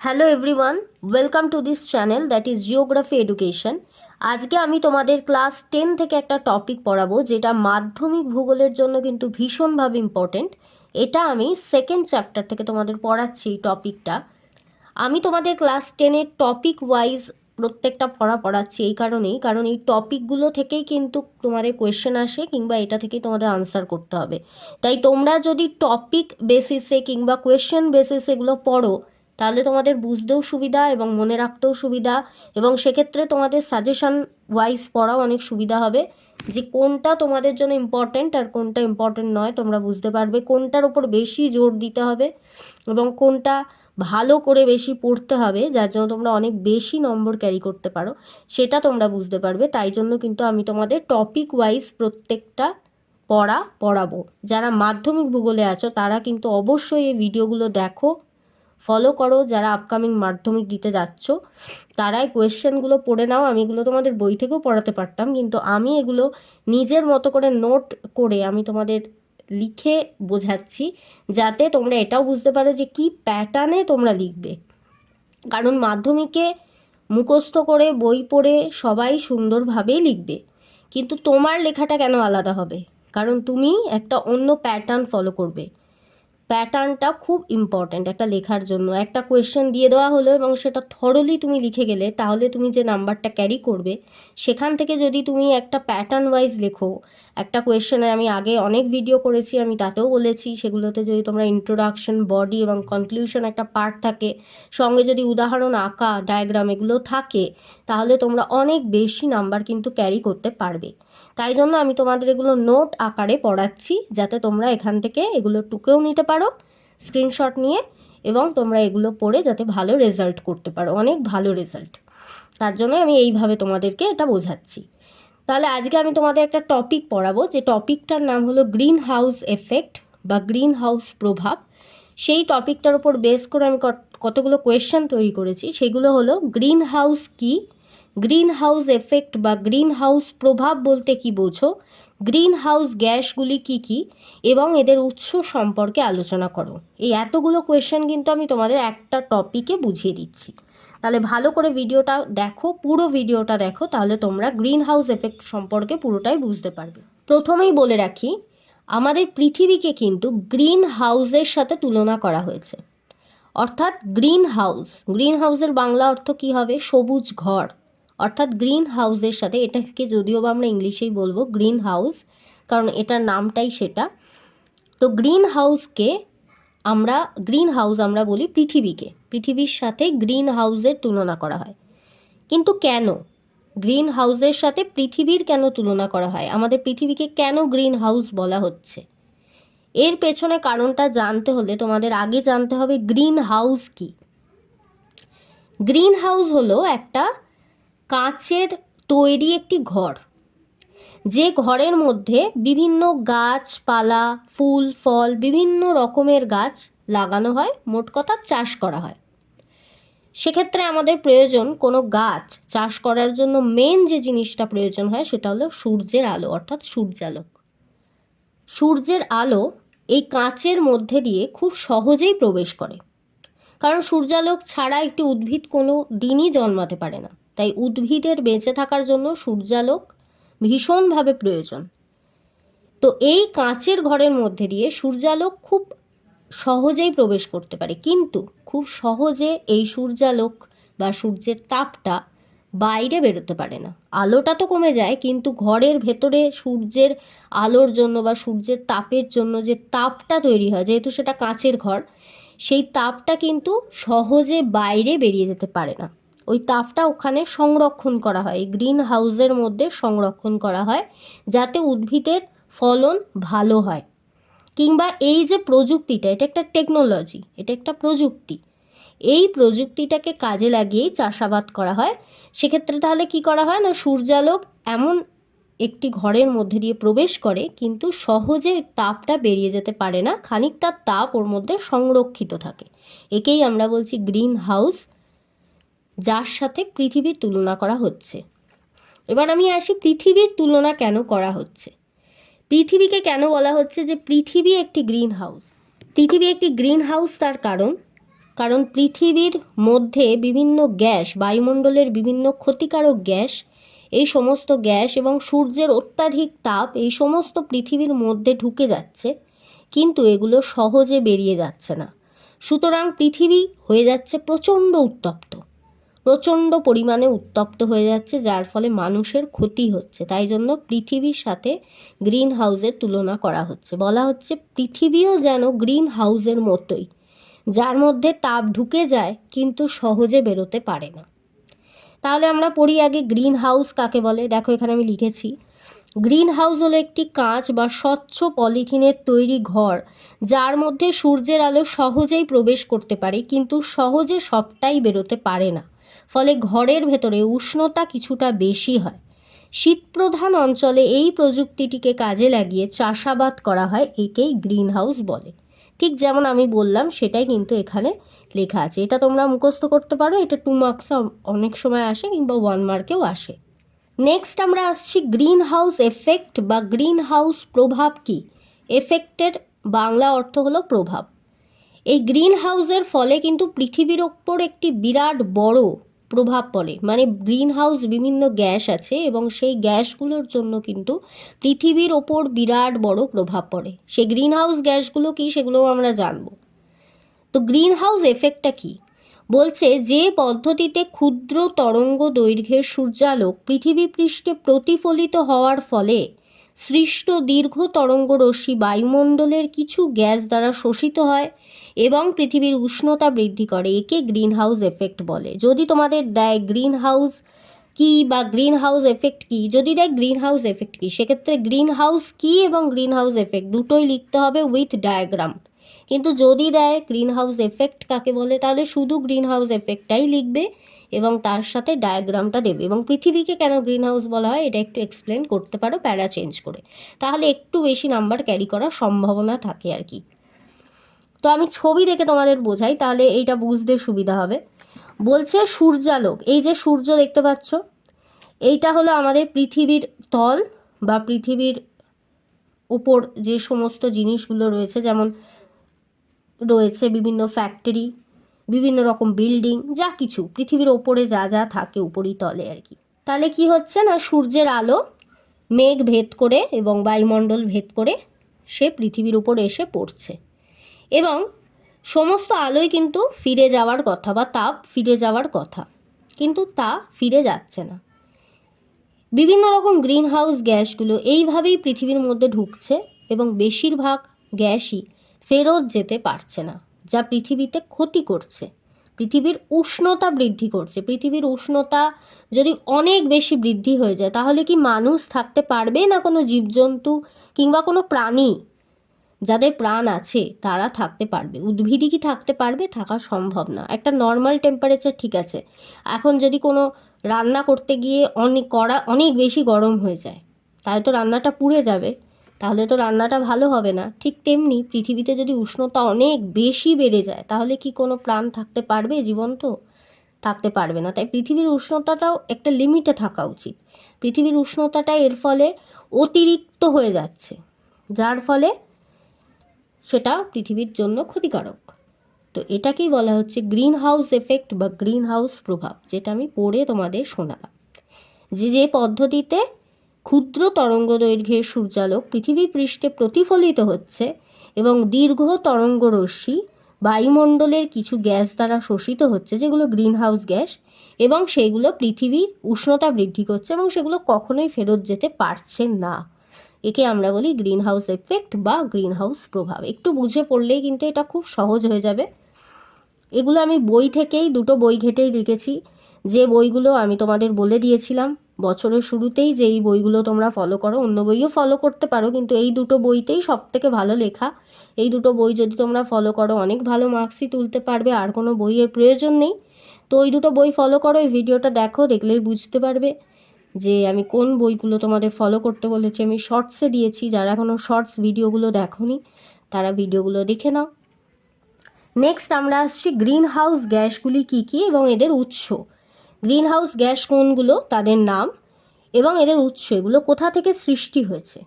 Hello everyone, welcome to this channel that is geography education. আজকে আমি তোমাদের class 10 থেকে একটা টপিক পড়াবো যেটা মাধ্যমিক ভূগোলের জন্য কিন্তু ভীষণভাবে ইম্পর্টেন্ট। এটা আমি সেকেন্ড চ্যাপ্টার থেকে তোমাদের পড়াচ্ছি এই টপিকটা। আমি তোমাদের ক্লাস 10-এর টপিক ওয়াইজ প্রত্যেকটা পড়াচ্ছি এই কারণেই, কারণ এই টপিকগুলো থেকেই কিন্তু তোমাদের কোয়েশ্চেন আসে কিংবা এটা থেকেই তোমাদের আনসার করতে হবে। তাই তোমরা যদি টপিক বেসিসে কিংবা কোয়েশ্চেন বেসিসে এগুলো পড়ো তাহলে তোমাদের বুঝতেও সুবিধা এবং মনে রাখতেও সুবিধা, এবং সেক্ষেত্রে তোমাদের সাজেশন ওয়াইজ পড়াও অনেক সুবিধা হবে যে কোনটা তোমাদের জন্য ইম্পর্টেন্ট আর কোনটা ইম্পর্টেন্ট নয় তোমরা বুঝতে পারবে, কোনটার ওপর বেশি জোর দিতে হবে এবং কোনটা ভালো করে বেশি পড়তে হবে যার জন্য তোমরা অনেক বেশি নম্বর ক্যারি করতে পারো সেটা তোমরা বুঝতে পারবে। তাই জন্য কিন্তু আমি তোমাদের টপিক ওয়াইজ প্রত্যেকটা পড়াবো। যারা মাধ্যমিক ভূগোলে আছো তারা কিন্তু অবশ্যই এই ভিডিওগুলো দেখো, ফলো করো। যারা আপকামিং মাধ্যমিক দিতে যাচ্ছ তারাই কোয়েশ্চেনগুলো পড়ে নাও। আমি এগুলো তোমাদের বই থেকেও পড়াতে পারতাম, কিন্তু আমি এগুলো নিজের মতো করে নোট করে আমি তোমাদের লিখে বোঝাচ্ছি যাতে তোমরা এটাও বুঝতে পারো যে কি প্যাটার্নে তোমরা লিখবে। কারণ মাধ্যমিকে মুখস্থ করে বই পড়ে সবাই সুন্দরভাবেই লিখবে, কিন্তু তোমার লেখাটা কেন আলাদা হবে? কারণ তুমি একটা অন্য প্যাটার্ন ফলো করবে। প্যাটার্নটা খুব ইম্পর্ট্যান্ট একটা লেখার জন্য। একটা কোয়েশ্চেন দিয়ে দেওয়া হলো এবং সেটা থরলি তুমি লিখে গেলে তাহলে তুমি যে নাম্বারটা ক্যারি করবে সেখান থেকে যদি তুমি একটা প্যাটার্ন ওয়াইজ লেখো, একটা কোয়েশ্চেনে আমি আগে অনেক ভিডিও করেছি, আমি তাতেও বলেছি সেগুলোতে যদি তোমরা ইন্ট্রোডাকশন, বডি এবং কনক্লুশন একটা পার্ট থাকে, সঙ্গে যদি উদাহরণ আঁকা, ডায়াগ্রাম এগুলো থাকে, তাহলে তোমরা অনেক বেশি নাম্বার কিন্তু ক্যারি করতে পারবে। তাই জন্য আমি তোমাদের এগুলো নোট আকারে পড়াচ্ছি যাতে তোমরা এখান থেকে এগুলো টুকেও নিতে পারো স্ক্রিনশট নিয়ে, এবং তোমরা এগুলো পড়ে যাতে ভালো রেজাল্ট করতে পারো, অনেক ভালো রেজাল্ট। তার জন্য আমি এইভাবে তোমাদেরকে এটা বোঝাচ্ছি। তাহলে আজকে আমি তোমাদের একটা টপিক পড়াবো যে টপিকটার নাম হলো গ্রিন হাউস এফেক্ট বা গ্রিন হাউস প্রভাব। সেই টপিকটার উপর বেস করে আমি কতগুলো কোয়েশ্চেন তৈরি করেছি। সেগুলো হলো গ্রিন হাউস কী, গ্রিন হাউস এফেক্ট বা গ্রিন হাউস প্রভাব বলতে কি বোঝো, গ্রিন হাউস গ্যাসগুলি কি কি, এবং এদের উৎস সম্পর্কে আলোচনা করো। এই এতগুলো কোয়েশ্চেন কিন্তু আমি তোমাদের একটা টপিকে বুঝিয়ে দিচ্ছি। তাহলে ভালো করে ভিডিওটা দেখো, পুরো ভিডিওটা দেখো, তাহলে তোমরা গ্রিন হাউস এফেক্ট সম্পর্কে পুরোটাই বুঝতে পারবে। প্রথমেই বলে রাখি, আমাদের পৃথিবীকে কিন্তু গ্রিন হাউসের সাথে তুলনা করা হয়েছে। অর্থাৎ গ্রিন হাউসের বাংলা অর্থ কি হবে? সবুজ ঘর। অর্থাৎ গ্রিন হাউসের সাথে, এটাকে যদিও বা আমরা ইংলিশেই বলবো গ্রিন হাউস, কারণ এটার নামটাই সেটা। তো গ্রিন হাউস আমরা বলি পৃথিবীর সাথে গ্রিন হাউসের তুলনা করা হয়। কিন্তু কেন গ্রিন হাউসের সাথে পৃথিবীর কেন তুলনা করা হয়? আমাদের পৃথিবীকে কেন গ্রিন হাউস বলা হচ্ছে? এর পেছনে কারণটা জানতে হলে তোমাদের আগে জানতে হবে গ্রিন হাউস কি। গ্রিন হাউস হলো একটা কাঁচের তৈরি একটি ঘর, যে ঘরের মধ্যে বিভিন্ন গাছপালা, ফুল ফল, বিভিন্ন রকমের গাছ লাগানো হয়, মোট কথা চাষ করা হয়। সেক্ষেত্রে আমাদের প্রয়োজন কোনো গাছ চাষ করার জন্য মেন যে জিনিসটা প্রয়োজন হয় সেটা হলো সূর্যের আলো, অর্থাৎ সূর্যালোক। সূর্যের আলো এই কাঁচের মধ্যে দিয়ে খুব সহজেই প্রবেশ করে, কারণ সূর্যালোক ছাড়া একটি উদ্ভিদ কোনো দিনই জন্মাতে পারে না। তাই উদ্ভিদের বেঁচে থাকার জন্য সূর্যালোক ভীষণভাবে প্রয়োজন। তো এই কাঁচের ঘরের মধ্যে দিয়ে সূর্যালোক খুব সহজেই প্রবেশ করতে পারে, কিন্তু খুব সহজে এই সূর্যালোক বা সূর্যের তাপটা বাইরে বেরোতে পারে না। আলোটা তো কমে যায়, কিন্তু ঘরের ভেতরে সূর্যের আলোর জন্য বা সূর্যের তাপের জন্য যে তাপটা তৈরি হয়, যেহেতু সেটা কাঁচের ঘর, সেই তাপটা কিন্তু সহজে বাইরে বেরিয়ে যেতে পারে না। ওই তাপটা ওখানে সংরক্ষণ করা হয়, গ্রিন হাউসের মধ্যে সংরক্ষণ করা হয়, যাতে উদ্ভিদের ফলন ভালো হয়। কিংবা এই যে প্রযুক্তিটা, এটা একটা টেকনোলজি, এটা একটা প্রযুক্তি, এই প্রযুক্তিটাকে কাজে লাগিয়েই চাষাবাদ করা হয়। সেক্ষেত্রে তাহলে কি করা হয় না, সূর্যালোক এমন একটি ঘরের মধ্যে দিয়ে প্রবেশ করে কিন্তু সহজে তাপটা বেরিয়ে যেতে পারে না, খানিকটা তাপ ওর মধ্যে সংরক্ষিত থাকে। একেই আমরা বলছি গ্রিন হাউস, যার সাথে পৃথিবীর তুলনা করা হচ্ছে। এবার আমি আসি পৃথিবীর তুলনা কেন করা হচ্ছে। পৃথিবীকে কেন বলা হচ্ছে যে পৃথিবী একটি গ্রিন হাউস? পৃথিবী একটি গ্রিন হাউস তার কারণ, কারণ পৃথিবীর মধ্যে বিভিন্ন গ্যাস, বায়ুমণ্ডলের বিভিন্ন ক্ষতিকারক গ্যাস, এই সমস্ত গ্যাস এবং সূর্যের অত্যাধিক তাপ এই সমস্ত পৃথিবীর মধ্যে ঢুকে যাচ্ছে, কিন্তু এগুলো সহজে বেরিয়ে যাচ্ছে না। সুতরাং পৃথিবী হয়ে যাচ্ছে প্রচণ্ড পরিমাণে উত্তপ্ত হয়ে যাচ্ছে, যার ফলে মানুষের ক্ষতি হচ্ছে। তাই জন্য পৃথিবীর সাথে গ্রিন হাউসের তুলনা করা হচ্ছে। বলা হচ্ছে পৃথিবীও যেন গ্রিন হাউসের মতোই, যার মধ্যে তাপ ঢুকে যায় কিন্তু সহজে বেরোতে পারে না। তাহলে আমরা পড়ি আগে গ্রিন হাউস কাকে বলে। দেখো এখানে আমি লিখেছি, গ্রিন হাউস হলো একটি কাঁচ বা স্বচ্ছ পলিথিনের তৈরি ঘর, যার মধ্যে সূর্যের আলো সহজেই প্রবেশ করতে পারে কিন্তু সহজে সবটাই বেরোতে পারে না। ফলে ঘরের ভেতরে উষ্ণতা কিছুটা বেশি হয়। শীতপ্রধান অঞ্চলে এই প্রযুক্তিটিকে কাজে লাগিয়ে চাষাবাদ করা হয়, একেই গ্রিন হাউস বলে। ঠিক যেমন আমি বললাম সেটাই কিন্তু এখানে লেখা আছে। এটা তোমরা মুখস্থ করতে পারো, এটা 2 মার্কসে অনেক সময় আসে কিংবা 1 মার্কেও আসে। নেক্সট আমরা আসছি গ্রিন হাউস এফেক্ট বা গ্রিন হাউস প্রভাব কি। এফেক্টের বাংলা অর্থ হলো প্রভাব। এই গ্রিন হাউসের ফলে কিন্তু পৃথিবীর ওপর একটি বিরাট বড় প্রভাব পড়ে। মানে গ্রিন হাউস বিভিন্ন গ্যাস আছে এবং সেই গ্যাসগুলোর জন্য কিন্তু পৃথিবীর ওপর বিরাট বড় প্রভাব পড়ে। সেই গ্রিন হাউস গ্যাসগুলো কি সেগুলোও আমরা জানবো। তো গ্রিন হাউস এফেক্টটা কি বলছে, যে পদ্ধতিতে ক্ষুদ্র তরঙ্গ দৈর্ঘ্যের সূর্যালোক পৃথিবী পৃষ্ঠে প্রতিফলিত হওয়ার ফলে সৃষ্ট দীর্ঘ তরঙ্গরশ্মি বায়ুমণ্ডলের কিছু গ্যাস দ্বারা শোষিত হয় এবং পৃথিবীর উষ্ণতা বৃদ্ধি করে, একে গ্রিন হাউস এফেক্ট বলে। যদি তোমাদের দেয় গ্রিন হাউস কি বা গ্রিন হাউস এফেক্ট কি, যদি দেয় গ্রিন হাউস এফেক্ট কি, সেক্ষেত্রে গ্রিন হাউস কি এবং গ্রিন হাউস এফেক্ট দুটোই লিখতে হবে উইথ ডায়াগ্রাম। কিন্তু যদি দেয় গ্রিন হাউস এফেক্ট কাকে বলে, তাহলে শুধু গ্রিন হাউস এফেক্টটাই লিখবে এবং তার সাথে ডায়াগ্রামটা দেবে। এবং পৃথিবীকে কেন গ্রিন হাউস বলা হয় এটা একটু এক্সপ্লেন করতে পারো প্যারা চেঞ্জ করে, তাহলে একটু বেশি নাম্বার ক্যারি করার সম্ভাবনা থাকে আর কি। তো আমি ছবি দেখে তোমাদের বোঝাই, তাহলে এইটা বুঝতে সুবিধা হবে। বলছে সূর্যালোক, এই যে সূর্য দেখতে পাচ্ছ, এইটা হলো আমাদের পৃথিবীর তল বা পৃথিবীর ওপর যে সমস্ত জিনিসগুলো রয়েছে, যেমন রয়েছে বিভিন্ন ফ্যাক্টরি, বিভিন্ন রকম বিল্ডিং, যা কিছু পৃথিবীর ওপরে যা যা থাকে উপরিতলে আর কি। তাহলে কি হচ্ছে না, সূর্যের আলো মেঘ ভেদ করে এবং বায়ুমণ্ডল ভেদ করে সে পৃথিবীর উপর এসে পড়ছে এবং সমস্ত আলোই কিন্তু ফিরে যাওয়ার কথা বা তাপ ফিরে যাওয়ার কথা, কিন্তু তা ফিরে যাচ্ছে না। বিভিন্ন রকম গ্রিন হাউস গ্যাসগুলো এইভাবেই পৃথিবীর মধ্যে ঢুকছে এবং বেশিরভাগ গ্যাসই ফেরত যেতে পারছে না, যা পৃথিবীতে ক্ষতি করছে, পৃথিবীর উষ্ণতা বৃদ্ধি করছে। পৃথিবীর উষ্ণতা যদি অনেক বেশি বৃদ্ধি হয়ে যায় তাহলে কি মানুষ থাকতে পারবে না কোনো জীবজন্তু কিংবা কোনো প্রাণী যাদের প্রাণ আছে তারা থাকতে পারবে? উদ্ভিদই কি থাকতে পারবে? থাকা সম্ভব না। একটা নর্মাল টেম্পারেচার ঠিক আছে, এখন যদি কোনো রান্না করতে গিয়ে অনেক বেশি গরম হয়ে যায় তাহলে তো রান্নাটা পুড়ে যাবে, তাহলে তো রান্নাটা ভালো হবে না। ঠিক তেমনি পৃথিবীতে যদি উষ্ণতা অনেক বেশি বেড়ে যায় তাহলে কি কোনো প্রাণ থাকতে পারবে? জীবন্ত থাকতে পারবে না। তাই পৃথিবীর উষ্ণতাটাও একটা লিমিটে থাকা উচিত। পৃথিবীর উষ্ণতাটা এর ফলে অতিরিক্ত হয়ে যাচ্ছে, যার ফলে সেটা পৃথিবীর জন্য ক্ষতিকারক। তো এটাকেই বলা হচ্ছে গ্রিন হাউস এফেক্ট বা গ্রিন হাউস প্রভাব, যেটা আমি পড়ে তোমাদের শোনালাম। যে পদ্ধতিতে ক্ষুদ্র তরঙ্গদৈর্ঘ্যের সূর্যালোক পৃথিবী পৃষ্ঠে প্রতিফলিত হচ্ছে এবং দীর্ঘ তরঙ্গরশ্মি বায়ুমণ্ডলের কিছু গ্যাস দ্বারা শোষিত হচ্ছে, যেগুলো গ্রিন হাউস গ্যাস, এবং সেগুলো পৃথিবীর উষ্ণতা বৃদ্ধি করছে এবং সেগুলো কখনোই ফেরত যেতে পারছে না, একে আমরা বলি গ্রিন হাউস এফেক্ট বা গ্রিন হাউস প্রভাব। একটু বুঝে পড়লেই কিন্তু এটা খুব সহজ হয়ে যাবে। এগুলো আমি বই থেকেই, দুটো বই ঘেটেই লিখেছি, যে বইগুলো আমি তোমাদের বলে দিয়েছিলাম বছরের শুরুতেই যে এই বইগুলো তোমরা ফলো করো। অন্য বইও ফলো করতে পারো, কিন্তু এই দুটো বইতেই সবথেকে ভালো লেখা। এই দুটো বই যদি তোমরা ফলো করো অনেক ভালো মার্কসই তুলতে পারবে, আর কোনো বইয়ের প্রয়োজন নেই। তো ওই দুটো বই ফলো করো, এই ভিডিওটা দেখো, দেখলেই বুঝতে পারবে যে আমি কোন বইগুলো তোমাদের ফলো করতে বলেছি। আমি শর্টসে দিয়েছি, যারা এখনও শর্টস ভিডিওগুলো দেখোনি তারা ভিডিওগুলো দেখে নাও। নেক্সট আমরা আসছি গ্রিন হাউস গ্যাসগুলি কী কী এবং এদের উৎস। গ্রিন হাউস গ্যাস কোনগুলো, তাদের নাম এবং এদের উৎস, এগুলো কোথা থেকে সৃষ্টি হয়েছে।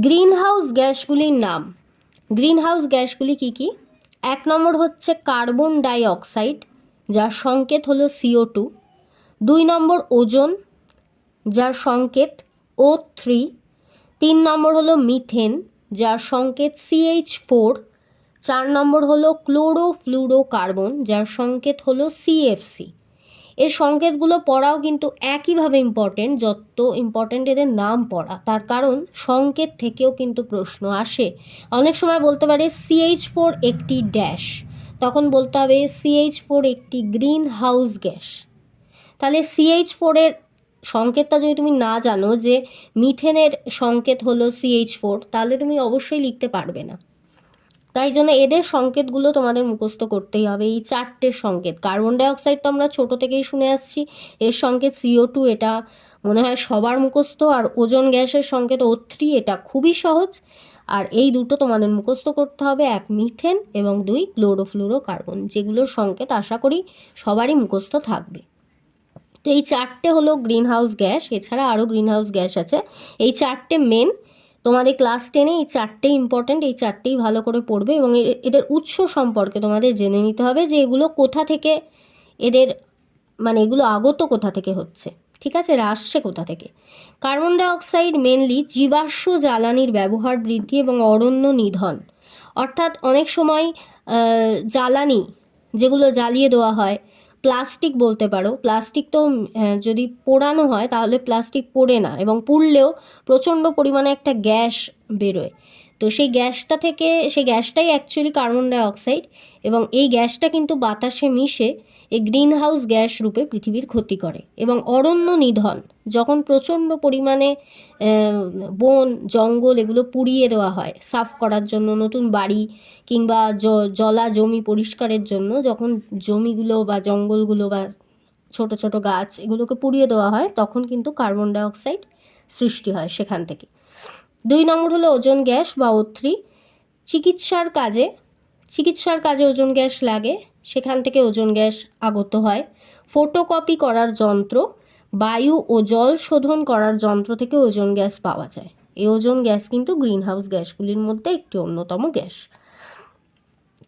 গ্রিন হাউস গ্যাসগুলির নাম। গ্রিন হাউস গ্যাসগুলি কী কী? 1 নম্বর হচ্ছে কার্বন ডাই অক্সাইড, যার সংকেত হলো CO2। 2 নম্বর ওজোন, যার সংকেত O3। 3 নম্বর হলো মিথেন, যার সংকেত CH4। 4 নম্বর হলো ক্লোরোফ্লুরোকার্বন, যার সংকেত হলো CFC। এর সংকেতগুলো পড়াও কিন্তু একইভাবে ইম্পর্টেন্ট, যত ইম্পর্টেন্ট এদের নাম পড়া, তার কারণ সংকেত থেকেও কিন্তু প্রশ্ন আসে। অনেক সময় বলতে পারে CH4 একটি ড্যাশ, তখন বলতে হবে CH4 একটি গ্রিন হাউস গ্যাস। তাহলে CH4 এর সংকেতটা যদি তুমি না জানো যে মিথেনের সংকেত হলো CH4, তাহলে তুমি অবশ্যই লিখতে পারবে না। তাই জন্য এদের সংকেতগুলো তোমাদের মুখস্থ করতেই হবে। এই 4টে সংকেত, কার্বন ডাইঅক্সাইড তো আমরা ছোটো থেকেই শুনে আসছি, এর সংকেত CO2, এটা মনে হয় সবার মুখস্থ। আর ওজোন গ্যাসের সংকেত O3, এটা খুবই সহজ। আর এই দুটো তোমাদের মুখস্থ করতে হবে, 1 মিথেন এবং 2 ক্লোরোফ্লুরোকার্বন, যেগুলোর সংকেত আশা করি সবারই মুখস্থ থাকবে। তো এই 4টে হলো গ্রিন হাউস গ্যাস, এছাড়া আরও গ্রিন হাউস গ্যাস আছে। এই 4টে মেন, তোমাদের ক্লাস 10-এ এই 4টেই ইম্পর্ট্যান্ট, এই 4টেই ভালো করে পড়বে এবং এদের উৎস সম্পর্কে তোমাদের জেনে নিতে হবে যে এগুলো কোথা থেকে, এদের মানে এগুলো আগত কোথা থেকে হচ্ছে, ঠিক আছে, এরা আসছে কোথা থেকে। কার্বন ডাইঅক্সাইড মেনলি জীবাশ্ম জ্বালানির ব্যবহার বৃদ্ধি এবং অরণ্য নিধন, অর্থাৎ অনেক সময় জ্বালানি যেগুলো জ্বালিয়ে দেওয়া হয়, প্লাস্টিক বলতে পারো, প্লাস্টিক তো যদি পোড়ানো হয় তাহলে প্লাস্টিক পোড়ে না, এবং পুড়লেও প্রচণ্ড পরিমাণে একটা গ্যাস বেরোয়। তো সেই গ্যাসটাই অ্যাকচুয়ালি কার্বন ডাইঅক্সাইড, এবং এই গ্যাসটা কিন্তু বাতাসে মিশে এই গ্রিন হাউস গ্যাস রূপে পৃথিবীর ক্ষতি করে। এবং অরণ্য নিধন, যখন প্রচণ্ড পরিমাণে বন জঙ্গল এগুলো পুড়িয়ে দেওয়া হয় সাফ করার জন্য, নতুন বাড়ি কিংবা জলা জমি পরিষ্কারের জন্য, যখন জমিগুলো বা জঙ্গলগুলো বা ছোট ছোট গাছ এগুলোকে পুড়িয়ে দেওয়া হয়, তখন কিন্তু কার্বন ডাইঅক্সাইড সৃষ্টি হয় সেখান থেকে। 2 নম্বর হলো ওজোন গ্যাস বা O3। চিকিৎসার কাজে ওজোন গ্যাস লাগে, সেখান থেকে ওজোন গ্যাস আগত হয়। ফটোকপি করার যন্ত্র, বায়ু ও জল শোধন করার যন্ত্র থেকে ওজোন গ্যাস পাওয়া যায়। এই ওজোন গ্যাস কিন্তু গ্রিন হাউস গ্যাসগুলির মধ্যে একটি অন্যতম গ্যাস।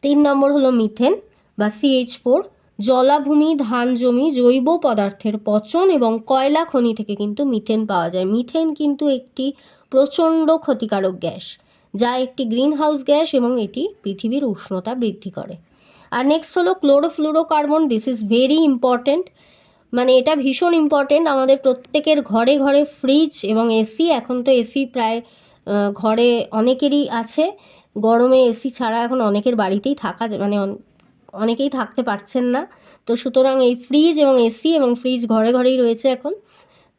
3 নম্বর হলো মিথেন বা CH4। জলাভূমি, ধান জমি, জৈব পদার্থের পচন এবং কয়লা খনি থেকে কিন্তু মিথেন পাওয়া যায়। মিথেন কিন্তু একটি প্রচণ্ড ক্ষতিকারক গ্যাস, যা একটি গ্রিন হাউস গ্যাস এবং এটি পৃথিবীর উষ্ণতা বৃদ্ধি করে। আর নেক্সট হলো chlorofluorocarbon. This is very important, মানে এটা ভীষণ ইম্পর্টেন্ট। আমাদের প্রত্যেকের ঘরে ঘরে ফ্রিজ এবং এসি, এখন তো এসি প্রায় ঘরে অনেকেরই আছে। গরমে এসি ছাড়া এখন অনেকের বাড়িতেই থাকা মানে অনেকেই থাকতে পারছেন না। তো সুতরাং এই ফ্রিজ এবং এসি, এবং ফ্রিজ ঘরে ঘরেই রয়েছে এখন,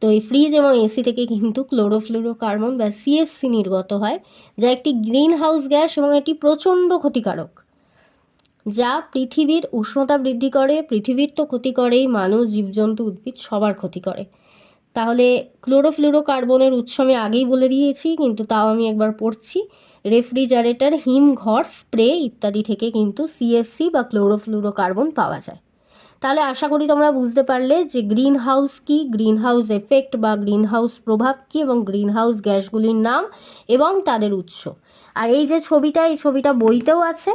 তো এই ফ্রিজ এবং এসি থেকে কিন্তু ক্লোরোফ্লুরোকার্বন বা CFC নির্গত হয়, যা একটি গ্রিন হাউস গ্যাস এবং এটি প্রচণ্ড ক্ষতিকারক, যা পৃথিবীর উষ্ণতা বৃদ্ধি করে। পৃথিবীর তো ক্ষতি করেই, মানুষ, জীবজন্তু, উদ্ভিদ সবার ক্ষতি করে। তাহলে ক্লোরোফ্লুরোকার্বনের উৎস আমি আগেই বলে দিয়েছি, কিন্তু তাও আমি একবার পড়ছি। রেফ্রিজারেটর, হিমঘর, স্প্রে ইত্যাদি থেকে কিন্তু CFC বা ক্লোরোফ্লুরোকার্বন পাওয়া যায়। তাহলে আশা করি তোমরা বুঝতে পারলে যে গ্রিন হাউস কী, গ্রিন হাউস এফেক্ট বা গ্রিন হাউস প্রভাব কী, এবং গ্রিন হাউস গ্যাসগুলির নাম এবং তাদের উৎস। আর এই যে ছবিটা, এই ছবিটা বইতেও আছে,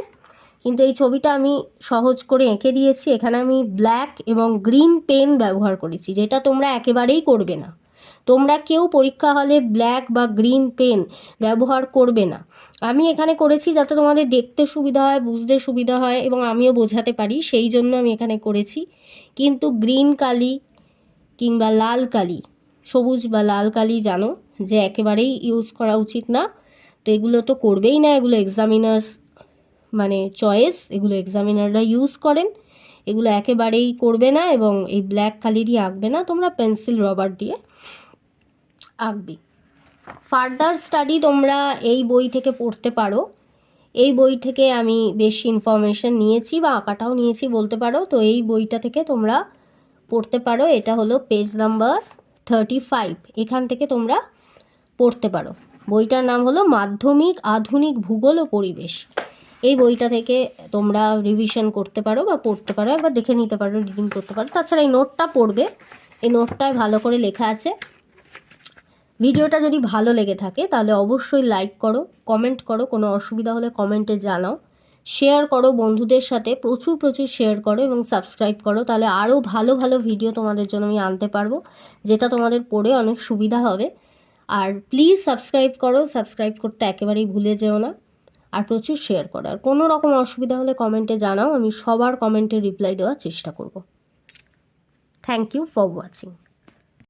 কিন্তু এই ছবিটা আমি সহজ করে এঁকে দিয়েছি। এখানে আমি ব্ল্যাক এবং গ্রিন পেন ব্যবহার করেছি, যেটা তোমরা একেবারেই করবে না। তোমরা কেউ পরীক্ষা হলে ব্ল্যাক বা গ্রিন পেন ব্যবহার করবে না। আমি এখানে করেছি যাতে তোমাদের দেখতে সুবিধা হয়, বুঝতে সুবিধা হয় এবং আমিও বোঝাতে পারি, সেই জন্য আমি এখানে করেছি। কিন্তু গ্রিন কালি কিংবা লাল কালি, সবুজ বা লাল কালি জানো যে একেবারেই ইউজ করা উচিত না। তো এগুলো তো করবেই না, এগুলো এক্সামিনার্স মানে চয়েস, এগুলো এক্সামিনাররা ইউজ করেন, এগুলো একেবারেই করবে না। এবং এই ব্ল্যাক কালি দিয়ে আঁকবে না, তোমরা পেন্সিল রবার দিয়ে আঁকবে। ফার্দার স্টাডি তোমরা এই বই থেকে পড়তে পারো। এই বই থেকে আমি বেশি ইনফরমেশন নিয়েছি বা আঁকাটাও নিয়েছি বলতে পারো। তো এই বইটা থেকে তোমরা পড়তে পারো, এটা হলো পেজ নাম্বার 35, এখান থেকে তোমরা পড়তে পারো। বইটার নাম হলো মাধ্যমিক আধুনিক ভূগোল ও পরিবেশ। এই বইটা থেকে তোমরা রিভিশন করতে পারো বা পড়তে পারো, একবার দেখে নিতে পারো, রিডিং করতে পারো। তাছাড়া এই নোটটা পড়বে, এই নোটটায় ভালো করে লেখা আছে। ভিডিওটা যদি ভালো লেগে থাকে তাহলে অবশ্যই লাইক করো, কমেন্ট করো, কোনো অসুবিধা হলে কমেন্টে জানাও। শেয়ার করো বন্ধুদের সাথে, প্রচুর প্রচুর শেয়ার করো এবং সাবস্ক্রাইব করো, তাহলে আরও ভালো ভালো ভিডিও তোমাদের জন্য আমি আনতে পারবো, যেটা তোমাদের পড়ে অনেক সুবিধা হবে। আর প্লিজ সাবস্ক্রাইব করো, সাবস্ক্রাইব করতে একেবারেই ভুলে যেও না, আর প্রচুর শেয়ার করো। আর কোনো রকম অসুবিধা হলে কমেন্টে জানাও, আমি সবার কমেন্টে রিপ্লাই দেওয়ার চেষ্টা করব। Thank you for watching.